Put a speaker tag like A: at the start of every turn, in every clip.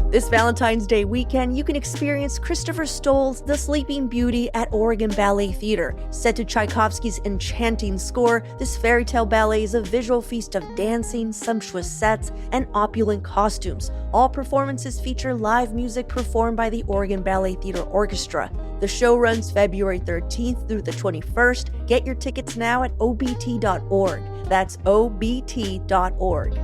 A: This Valentine's Day weekend, you can experience Christopher Stoll's The Sleeping Beauty at Oregon Ballet Theater. Set to Tchaikovsky's enchanting score, this fairy tale ballet is a visual feast of dancing, sumptuous sets, and opulent costumes. All performances feature live music performed by the Oregon Ballet Theater Orchestra. The show runs February 13th through the 21st. Get your tickets now at obt.org. That's obt.org.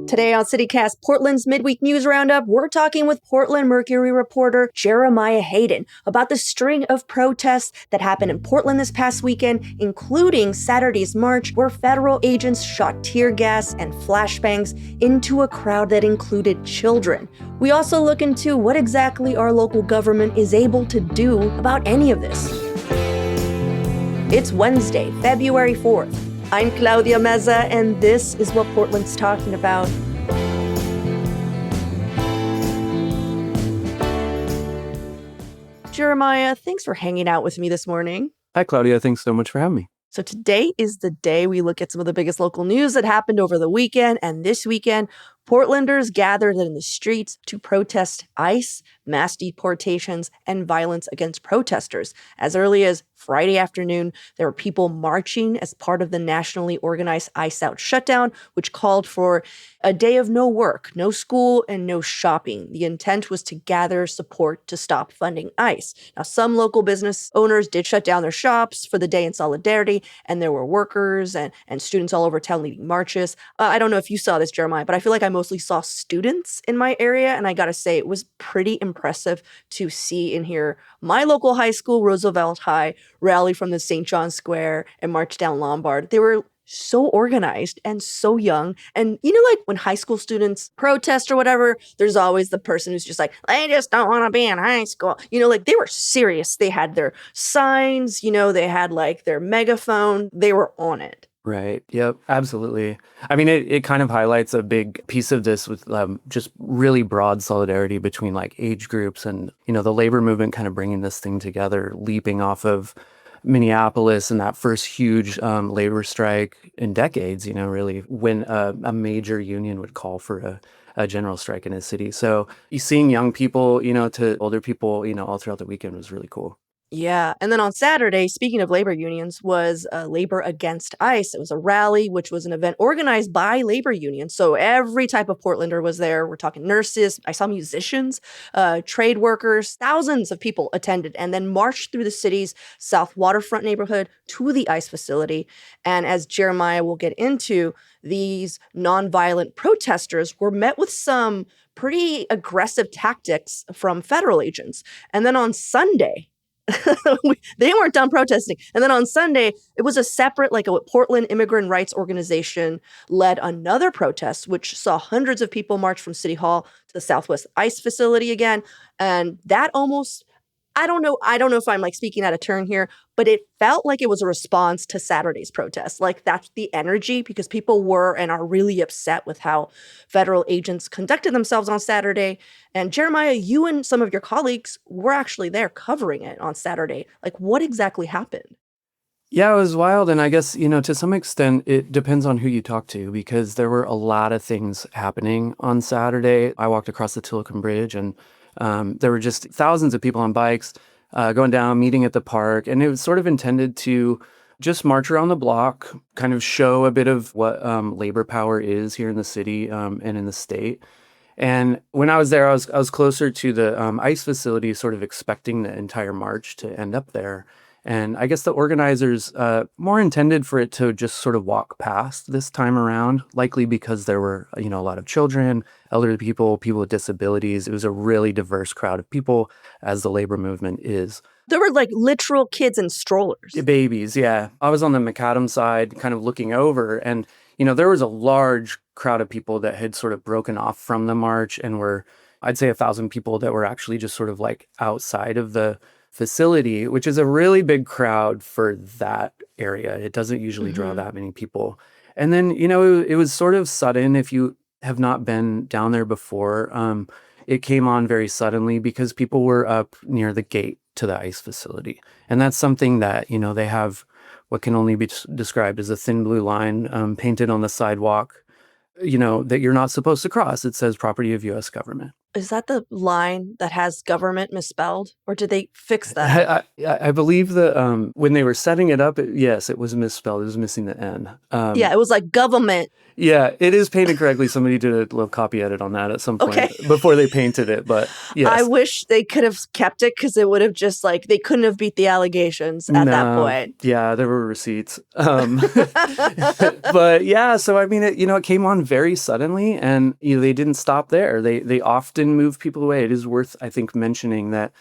A: Today on CityCast, Portland's Midweek News Roundup, we're talking with Portland Mercury reporter Jeremiah Hayden about the string of protests that happened in Portland this past weekend, including Saturday's march, where federal agents shot tear gas and flashbangs into a crowd that included children. We also look into what exactly our local government is able to do about any of this. It's Wednesday, February 4th. I'm Claudia Meza, and this is what Portland's talking about. Jeremiah, thanks for hanging out with me this morning.
B: Hi, Claudia. Thanks so much for having me.
A: So today is the day we look at some of the biggest local news that happened over the weekend. And this weekend, Portlanders gathered in the streets to protest ICE, mass deportations, and violence against protesters. As early as Friday afternoon, there were people marching as part of the nationally organized ICE Out shutdown, which called for a day of no work, no school, and no shopping. The intent was to gather support to stop funding ICE. Now, some local business owners did shut down their shops for the day in solidarity, and there were workers and students all over town leading marches. I don't know if you saw this, Jeremiah, but I feel like I mostly saw students in my area, and I gotta say, it was pretty impressive to see and hear my local high school, Roosevelt High, rally from the St. John Square and march down Lombard. They were so organized and so young. And you know, like when high school students protest or whatever, there's always the person who's just like, I just don't want to be in high school. You know, like they were serious. They had their signs, you know, they had like their megaphone. They were on it.
B: Right. Yep. Absolutely. I mean, it kind of highlights a big piece of this with just really broad solidarity between like age groups and, you know, the labor movement kind of bringing this thing together, leaping off of Minneapolis and that first huge labor strike in decades, you know, really when a major union would call for a general strike in a city. So seeing young people, you know, to older people, you know, all throughout the weekend was really cool.
A: Yeah. And then on Saturday, speaking of labor unions, was Labor Against ICE. It was a rally, which was an event organized by labor unions. So every type of Portlander was there. We're talking nurses. I saw musicians, trade workers. Thousands of people attended and then marched through the city's South Waterfront neighborhood to the ICE facility. And as Jeremiah will get into, these nonviolent protesters were met with some pretty aggressive tactics from federal agents. And then on Sunday, they weren't done protesting. And then on Sunday, it was a separate, like a Portland immigrant rights organization led another protest, which saw hundreds of people march from City Hall to the Southwest ICE facility again. And that almost, I don't know if I'm like speaking out of turn here, but it felt like it was a response to Saturday's protest. Like that's the energy because people were and are really upset with how federal agents conducted themselves on Saturday. And Jeremiah, you and some of your colleagues were actually there covering it on Saturday. Like what exactly happened?
B: Yeah, it was wild. And I guess, you know, to some extent, it depends on who you talk to because there were a lot of things happening on Saturday. I walked across the Tilikum Bridge and there were just thousands of people on bikes going down, meeting at the park. And it was sort of intended to just march around the block, kind of show a bit of what labor power is here in the city and in the state. And when I was there, I was closer to the ICE facility, sort of expecting the entire march to end up there. And I guess the organizers more intended for it to just sort of walk past this time around, likely because there were, you know, a lot of children, elderly people, people with disabilities. It was a really diverse crowd of people, as the labor movement is.
A: There were like literal kids in strollers.
B: Babies, yeah. I was on the macadam side kind of looking over and, you know, there was a large crowd of people that had sort of broken off from the march and were, I'd say 1,000 people that were actually just sort of like outside of the facility, which is a really big crowd for that area. It doesn't usually draw that many people. And then, you know, it was sort of sudden. If you have not been down there before, it came on very suddenly because people were up near the gate to the ICE facility. And that's something that, you know, they have what can only be described as a thin blue line painted on the sidewalk, that you're not supposed to cross. It says property of U.S. government.
A: Is that the line that has government misspelled, or did they fix that?
B: I believe that when they were setting it up, yes, it was misspelled. It was missing the N.
A: Yeah, it was like government.
B: Yeah, it is painted correctly. Somebody did a little copy edit on that at some point before they painted it. But yes.
A: I wish they could have kept it, because it would have just they couldn't have beat the allegations at that point.
B: Yeah, there were receipts. But yeah, so I mean, it came on very suddenly, and they didn't stop there. They often move people away. It is worth, I think, mentioning that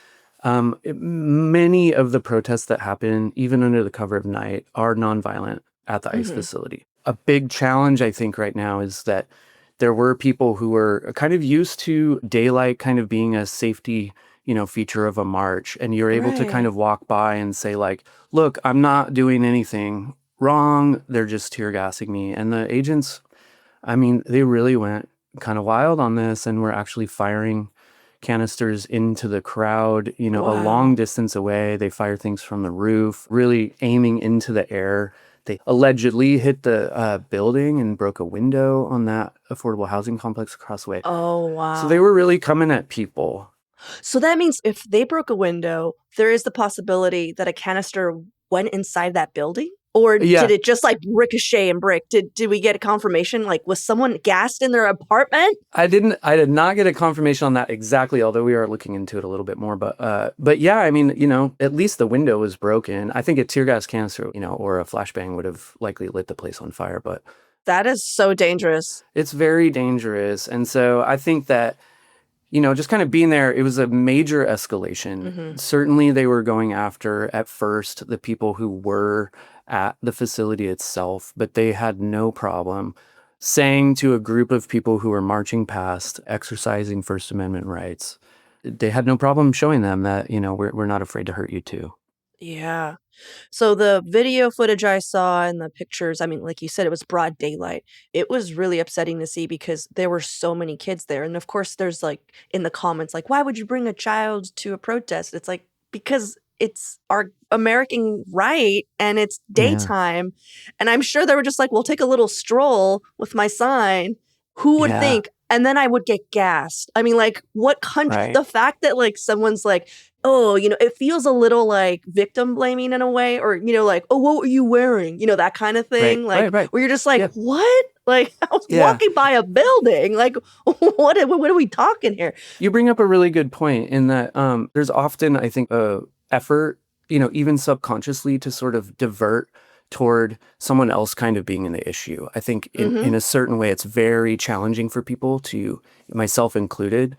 B: many of the protests that happen, even under the cover of night, are nonviolent at the ICE facility. A big challenge, I think, right now is that there were people who were kind of used to daylight kind of being a safety, feature of a march. And you're able to kind of walk by and say, like, look, I'm not doing anything wrong. They're just tear gassing me. And the agents, I mean, they really went kind of wild on this and were actually firing canisters into the crowd, a long distance away. They fired things from the roof, really aiming into the air. They allegedly hit the building and broke a window on that affordable housing complex across the way.
A: Oh, wow.
B: So they were really coming at people.
A: So that means if they broke a window, there is the possibility that a canister went inside that building? Or did it just ricochet and break? Did we get a confirmation? Was someone gassed in their apartment?
B: I did not get a confirmation on that exactly, although we are looking into it a little bit more. But yeah, I mean, at least the window was broken. I think a tear gas canister, or a flashbang would have likely lit the place on fire. But
A: that is so dangerous.
B: It's very dangerous. And so I think that, just kind of being there, it was a major escalation. Certainly they were going after, at first, the people who were at the facility itself, but they had no problem saying to a group of people who were marching past, exercising First Amendment rights, they had no problem showing them that, we're not afraid to hurt you too.
A: Yeah. So the video footage I saw and the pictures, I mean, like you said, it was broad daylight. It was really upsetting to see because there were so many kids there. And of course, there's in the comments, why would you bring a child to a protest? It's because it's our American right and it's daytime. Yeah. And I'm sure they were just we'll take a little stroll with my sign. Who would think? And then I would get gassed. I mean, what country? Right. The fact that someone's oh, it feels a little victim blaming in a way, or, oh, what were you wearing? That kind of thing. Right. Where you're just what? I was walking by a building. What are we talking here?
B: You bring up a really good point in that there's often, I think, effort, even subconsciously, to sort of divert toward someone else kind of being in the issue. I think in a certain way, it's very challenging for people, to myself included,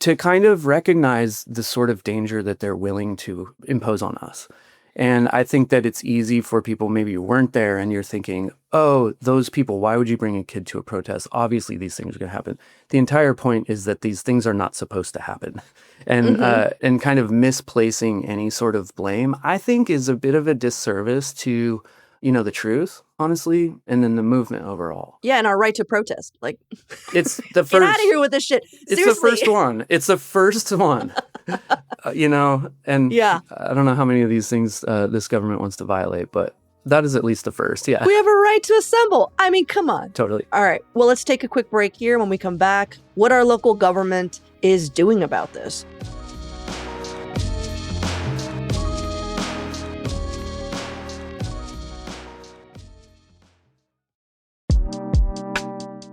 B: to kind of recognize the sort of danger that they're willing to impose on us. And I think that it's easy for people, maybe you weren't there and you're thinking, oh, those people, why would you bring a kid to a protest? Obviously, these things are going to happen. The entire point is that these things are not supposed to happen. And kind of misplacing any sort of blame, I think, is a bit of a disservice to the truth, honestly, and then the movement overall.
A: Yeah, and our right to protest.
B: It's the first.
A: Get out of here with this shit.
B: Seriously. It's the first one. It's the first one. And I don't know how many of these things this government wants to violate, but that is at least the first. Yeah.
A: We have a right to assemble. I mean, come on.
B: Totally.
A: All right. Well, let's take a quick break here. When we come back, what our local government is doing about this.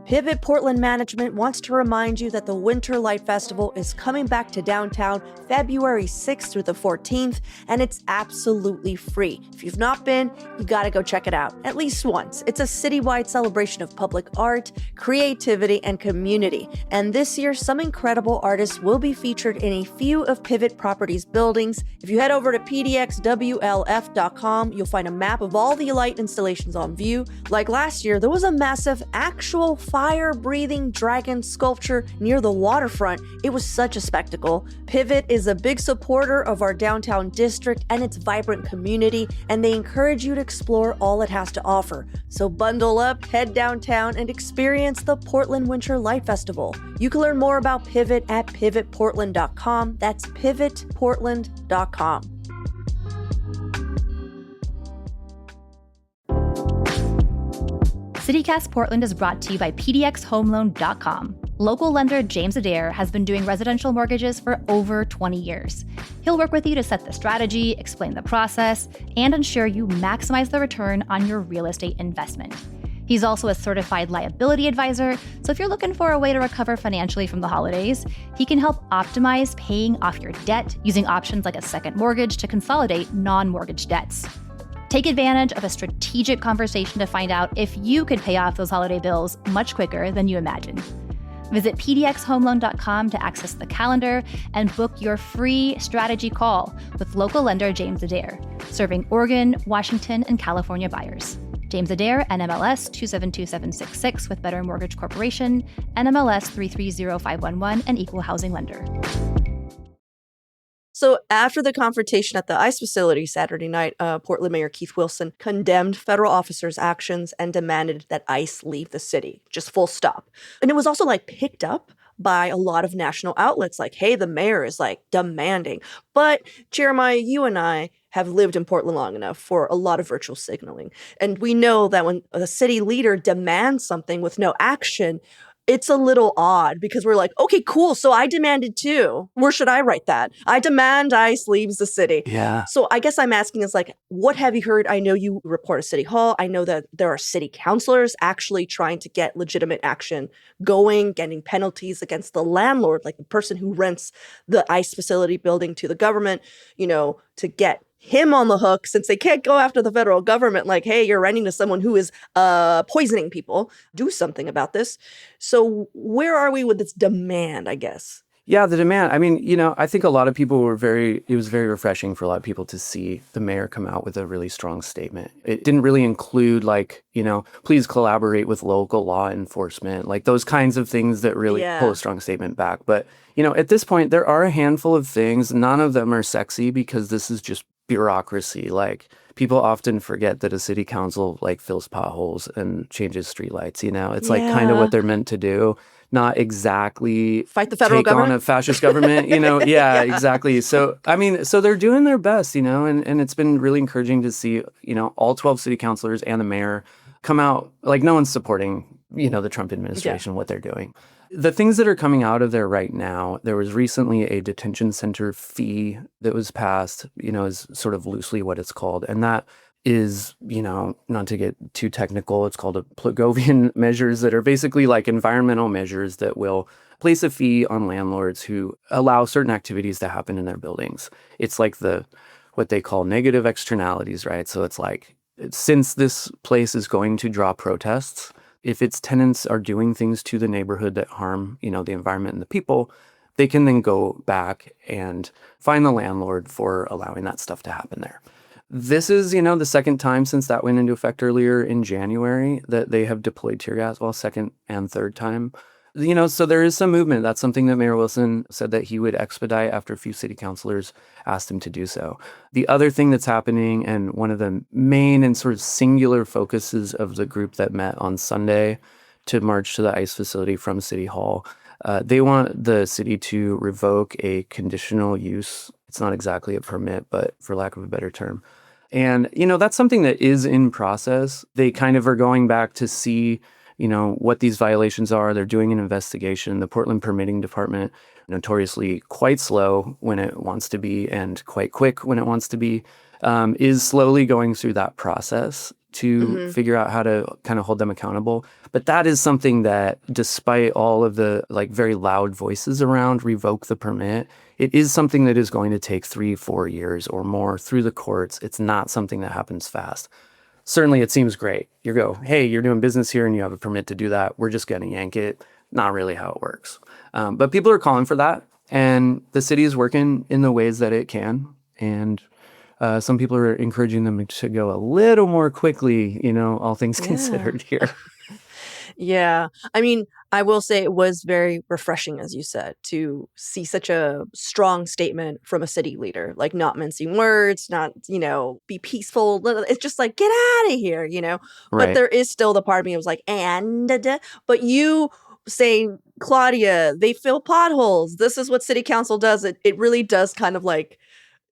A: Pivot Portland Management wants to remind you that the Winter Light Festival is coming back to downtown February 6th through the 14th, and it's absolutely free. If you've not been, you gotta go check it out, at least once. It's a citywide celebration of public art, creativity, and community. And this year, some incredible artists will be featured in a few of Pivot Properties buildings. If you head over to pdxwlf.com, you'll find a map of all the light installations on view. Like last year, there was a massive actual fire-breathing dragon sculpture near the waterfront. It was such a spectacle. Pivot is a big supporter of our downtown district and its vibrant community, and they encourage you to explore all it has to offer. So bundle up, head downtown, and experience the Portland Winter Light Festival. You can learn more about Pivot at pivotportland.com. That's pivotportland.com.
C: CityCast Portland is brought to you by PDXHomeLoan.com. Local lender James Adair has been doing residential mortgages for over 20 years. He'll work with you to set the strategy, explain the process, and ensure you maximize the return on your real estate investment. He's also a certified liability advisor, so if you're looking for a way to recover financially from the holidays, he can help optimize paying off your debt using options like a second mortgage to consolidate non-mortgage debts. Take advantage of a strategic conversation to find out if you could pay off those holiday bills much quicker than you imagined. Visit pdxhomeloan.com to access the calendar and book your free strategy call with local lender James Adair, serving Oregon, Washington, and California buyers. James Adair, NMLS 232766 with Better Mortgage Corporation, NMLS 330511, and Equal Housing Lender.
A: So after the confrontation at the ICE facility Saturday night, Portland Mayor Keith Wilson condemned federal officers' actions and demanded that ICE leave the city, just full stop. And it was also picked up by a lot of national outlets hey, the mayor is demanding. But Jeremiah, you and I have lived in Portland long enough for a lot of virtual signaling. And we know that when a city leader demands something with no action, it's a little odd because we're okay, cool. So I demanded too. Where should I write that? I demand ICE leaves the city.
B: Yeah.
A: So I guess I'm asking is what have you heard? I know you report at City Hall. I know that there are city councilors actually trying to get legitimate action going, getting penalties against the landlord, the person who rents the ICE facility building to the government, to get him on the hook since they can't go after the federal government hey, you're renting to someone who is poisoning people. Do something about this. So where are we with this demand, I guess?
B: Yeah, the demand. I mean, I think a lot of people it was very refreshing for a lot of people to see the mayor come out with a really strong statement. It didn't really include please collaborate with local law enforcement, those kinds of things that really pull a strong statement back. But, at this point, there are a handful of things. None of them are sexy because this is just bureaucracy. People often forget that a city council fills potholes and changes streetlights. It's kind of what they're meant to do. Not exactly
A: fight the federal
B: take
A: government
B: on a fascist government, yeah, exactly. So, so they're doing their best, and it's been really encouraging to see, all 12 city councilors and the mayor come out, no one's supporting, the Trump administration, what they're doing. The things that are coming out of there right now, there was recently a detention center fee that was passed, is sort of loosely what it's called. And that is, not to get too technical, it's called a Plagovian measures that are basically environmental measures that will place a fee on landlords who allow certain activities to happen in their buildings. It's what they call negative externalities, right? So it's since this place is going to draw protests, if its tenants are doing things to the neighborhood that harm, the environment and the people, they can then go back and fine the landlord for allowing that stuff to happen there. This is, the second time since that went into effect earlier in January that they have deployed tear gas, second and third time. So there is some movement. That's something that Mayor Wilson said that he would expedite after a few city councilors asked him to do so. The other thing that's happening, and one of the main and sort of singular focuses of the group that met on Sunday to march to the ICE facility from City Hall, they want the city to revoke a conditional use. It's not exactly a permit, but for lack of a better term. And, that's something that is in process. They kind of are going back to see what these violations are. They're doing an investigation. The Portland Permitting Department, notoriously quite slow when it wants to be and quite quick when it wants to be, is slowly going through that process to figure out how to kind of hold them accountable. But that is something that, despite all of the very loud voices around revoke the permit, it is something that is going to take 3-4 years or more through the courts. It's not something that happens fast. Certainly, it seems great. You go, hey, you're doing business here and you have a permit to do that. We're just going to yank it. Not really how it works. But people are calling for that. And the city is working in the ways that it can. And some people are encouraging them to go a little more quickly, all things considered here.
A: Yeah. I mean, I will say it was very refreshing, as you said, to see such a strong statement from a city leader, not mincing words, not, be peaceful. It's just get out of here, But
B: Right.
A: there is still the part of me that was but you saying, Claudia, they fill potholes. This is what city council does. It really does kind of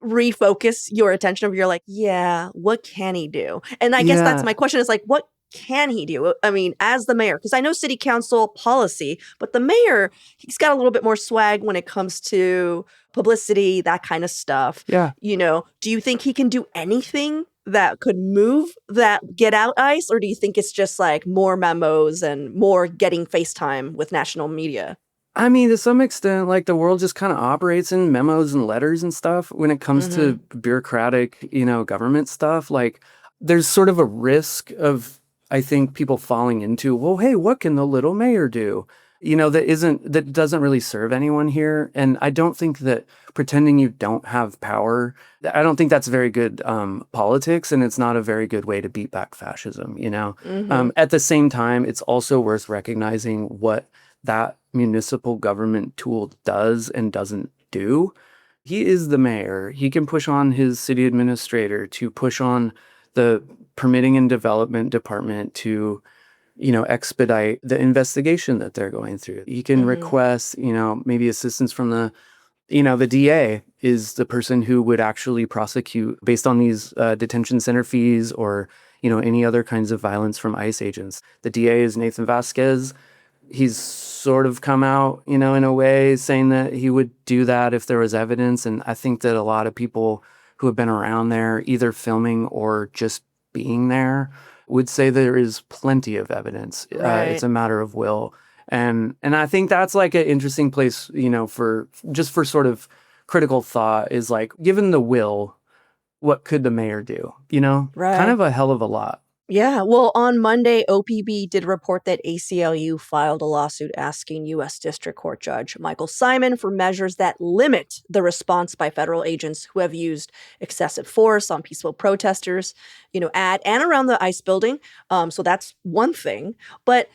A: refocus your attention of you're yeah, what can he do? And I guess that's
B: Yeah.
A: my question is what can he do? I mean, as the mayor, because I know city council policy, but the mayor, he's got a little bit more swag when it comes to publicity, that kind of stuff.
B: Yeah.
A: Do you think he can do anything that could move that get out ICE? Or do you think it's just like more memos and more getting FaceTime with national media?
B: I mean, to some extent, like the world just kind of operates in memos and letters and stuff when it comes to bureaucratic, government stuff. Like there's sort of a risk of, I think, people falling into, well, hey, what can the little mayor do? That doesn't really serve anyone here. And I don't think that pretending you don't have power, I don't think that's very good politics, and it's not a very good way to beat back fascism, At the same time, it's also worth recognizing what that municipal government tool does and doesn't do. He is the mayor. He can push on his city administrator to push on the permitting and development department to expedite the investigation that they're going through. He can request, maybe assistance from the DA is the person who would actually prosecute based on these detention center fees or, any other kinds of violence from ICE agents. The DA is Nathan Vasquez. He's sort of come out, in a way saying that he would do that if there was evidence. And I think that a lot of people who have been around there, either filming or just being there, would say there is plenty of evidence.
A: Right.
B: It's a matter of will. And I think that's like an interesting place, for sort of critical thought is like, given the will, what could the mayor do?
A: Right.
B: Kind of a hell of a lot.
A: Yeah, well, on Monday, OPB did report that ACLU filed a lawsuit asking U.S. District Court Judge Michael Simon for measures that limit the response by federal agents who have used excessive force on peaceful protesters, at and around the ICE building. So that's one thing. But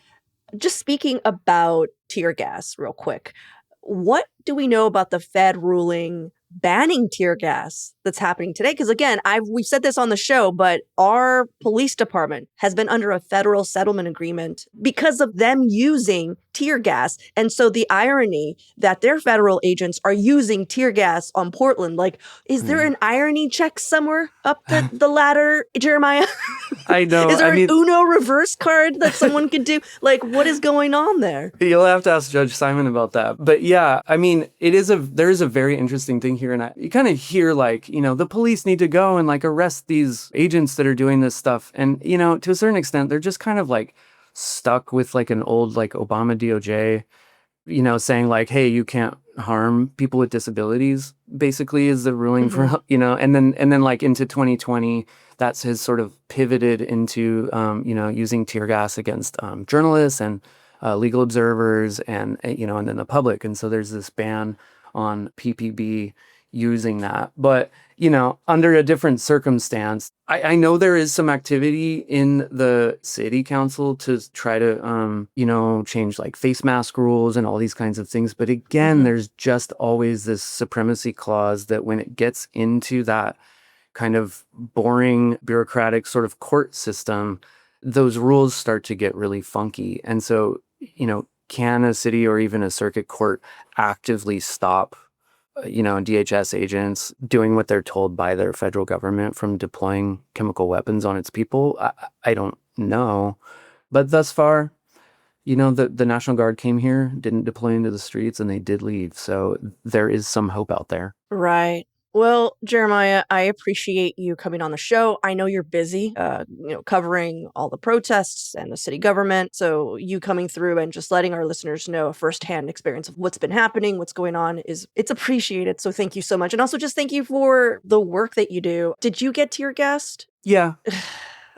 A: just speaking about tear gas real quick, what do we know about the Fed ruling banning tear gas that's happening today? Because again, we've said this on the show, but our police department has been under a federal settlement agreement because of them using tear gas. And so the irony that their federal agents are using tear gas on Portland, like, is there an irony check somewhere up the ladder, Jeremiah?
B: I know.
A: Is there an Uno reverse card that someone could do? Like, what is going on there?
B: You'll have to ask Judge Simon about that. But yeah, I mean, there is a very interesting thing here. And you kind of hear like, the police need to go and like arrest these agents that are doing this stuff. And, to a certain extent, they're just kind of like stuck with like an old like Obama DOJ, saying like, hey, you can't harm people with disabilities, basically is the ruling for, and then like into 2020, that's has sort of pivoted into, using tear gas against journalists and legal observers and then the public. And so there's this ban on PPB using that. But, under a different circumstance, I know there is some activity in the city council to try to, change like face mask rules and all these kinds of things. But again, there's just always this supremacy clause that when it gets into that kind of boring bureaucratic sort of court system, those rules start to get really funky. And so, can a city or even a circuit court actively stop DHS agents doing what they're told by their federal government from deploying chemical weapons on its people? I don't know. But thus far, the National Guard came here, didn't deploy into the streets, and they did leave. So there is some hope out there.
A: Right. Well, Jeremiah, I appreciate you coming on the show. I know you're busy, covering all the protests and the city government. So you coming through and just letting our listeners know a firsthand experience of what's been happening, what's going on it's appreciated. So thank you so much. And also just thank you for the work that you do. Did you get tear gassed?
B: Yeah.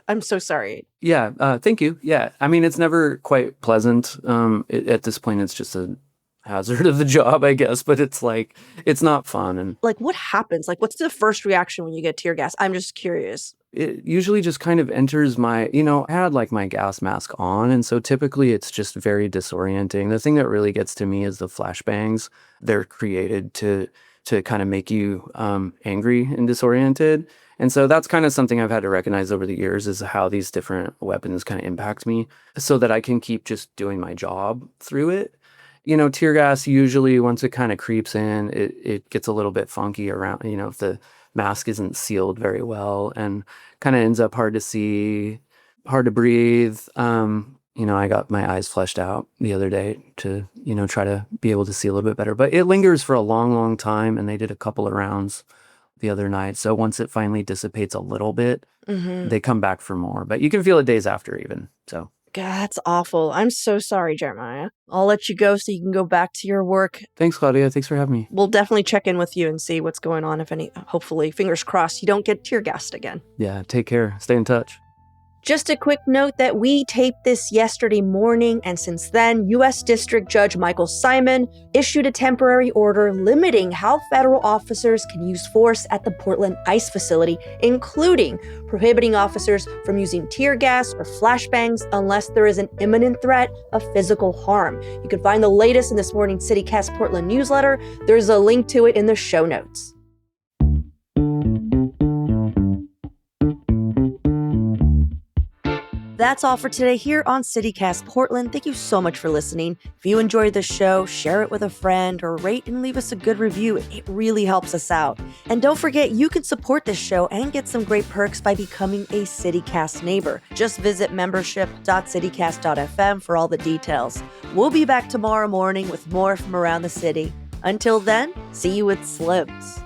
A: I'm so sorry.
B: Yeah. Thank you. Yeah. I mean, it's never quite pleasant. At this point, it's just a hazard of the job, I guess, but it's like, it's not fun. And
A: like, what happens? Like, what's the first reaction when you get tear gas? I'm just curious.
B: It usually just kind of enters my, I had like my gas mask on. And so typically it's just very disorienting. The thing that really gets to me is the flashbangs. They're created to kind of make you angry and disoriented. And so that's kind of something I've had to recognize over the years is how these different weapons kind of impact me so that I can keep just doing my job through it. Tear gas, usually once it kind of creeps in, it gets a little bit funky around, if the mask isn't sealed very well and kind of ends up hard to see. hard to breathe. I got my eyes fleshed out the other day to, try to be able to see a little bit better. But it lingers for a long, long time, and they did a couple of rounds the other night. So once it finally dissipates a little bit, they come back for more. But you can feel it days after even. So
A: God, that's awful. I'm so sorry, Jeremiah. I'll let you go so you can go back to your work.
B: thanks, Claudia. Thanks for having me.
A: We'll definitely check in with you and see what's going on. Hopefully, fingers crossed, you don't get tear gassed again.
B: Yeah, take care. Stay in touch.
A: Just a quick note that we taped this yesterday morning, and since then, U.S. District Judge Michael Simon issued a temporary order limiting how federal officers can use force at the Portland ICE facility, including prohibiting officers from using tear gas or flashbangs unless there is an imminent threat of physical harm. You can find the latest in this morning's CityCast Portland newsletter. There's a link to it in the show notes. That's all for today here on CityCast Portland. Thank you so much for listening. If you enjoyed the show, share it with a friend or rate and leave us a good review. It really helps us out. And don't forget, you can support this show and get some great perks by becoming a CityCast neighbor. Just visit membership.citycast.fm for all the details. We'll be back tomorrow morning with more from around the city. Until then, see you with Slims.